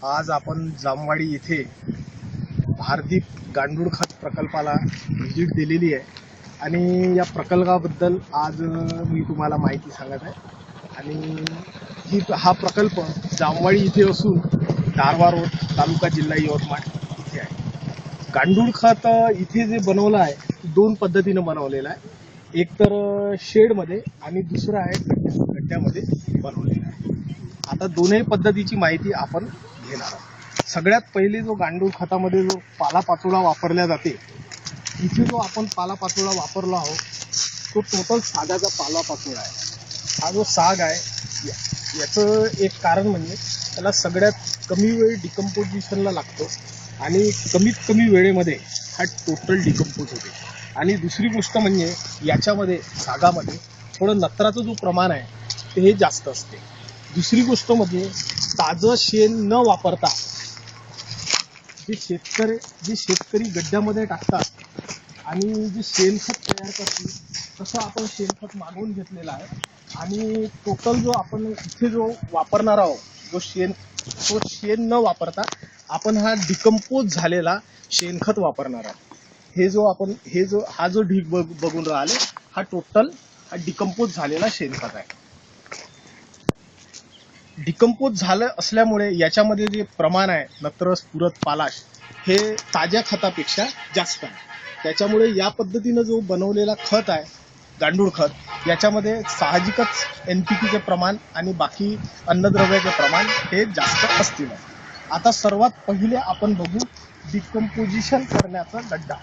आज आपण जामवाडी येथे भारदीप गांडूळ खत प्रकल्पाला व्हिजिट दिलेली आहे आणि या प्रकल्पाबद्दल आज मी तुम्हाला माहिती सांगत आहे। आणि हा प्रकल्प जामवाडी इथे असून दारवा रोड, तालुका जिल्हा यवतमाळ इथे आहे। गांडूळ खत इथे जे बनवलं आहे दोन पद्धतीने बनवलेलं आहे, एक तर शेडमध्ये आणि दुसरं आहे गड्ड्यामध्ये बनवलेलं आहे। आता दोन्ही पद्धतीची माहिती आपण घेणार आहोत। सगळ्यात पहिले जो गांडूळ खतामध्ये जो पालापाचोळा वापरला जाते, इथे जो आपण पालापाचोळा वापरला आहोत तो टोटल सागाचा पालापाचोळा आहे। हा जो साग आहे याचं एक कारण म्हणजे त्याला सगळ्यात कमी वेळ डिकम्पोजिशनला लागतो आणि कमीत कमी वेळेमध्ये हा टोटल डिकम्पोज होते। आणि दुसरी गोष्ट म्हणजे याच्यामध्ये सागामध्ये थोडं नत्राचं जो प्रमाण आहे ते जास्त असते। दुसरी गोष्ट म्हणजे ताजं शेण न वापरता जे शेतकरी गड्ड्यामध्ये टाकतात आणि जे शेणखत तयार करतील तसं आपण शेणखत मागवून घेतलेलं आहे। आणि टोटल जो आपण इथे जो वापरणार आहोत तो शेण न वापरता आपण हा डिकम्पोज झालेला शेणखत वापरणार आहोत। हा जो ढीग बघून राहिले हा टोटल हा डिकम्पोज झालेला शेणखत आहे। डिकम्पोज झालं असल्यामुळे याच्यामध्ये जे प्रमाण आहे नत्र, स्फुरद, पालाश हे ताज्या खतापेक्षा जास्त आहे। त्याच्यामुळे या पद्धतीनं जो बनवलेला खत आहे गांडूळ खत, याच्यामध्ये साहजिकच NPK चे प्रमाण आणि बाकी अन्नद्रव्याचे प्रमाण हे जास्त असतील। आता सर्वात पहिले आपण बघू डिकम्पोजिशन करण्याचा गड्डा।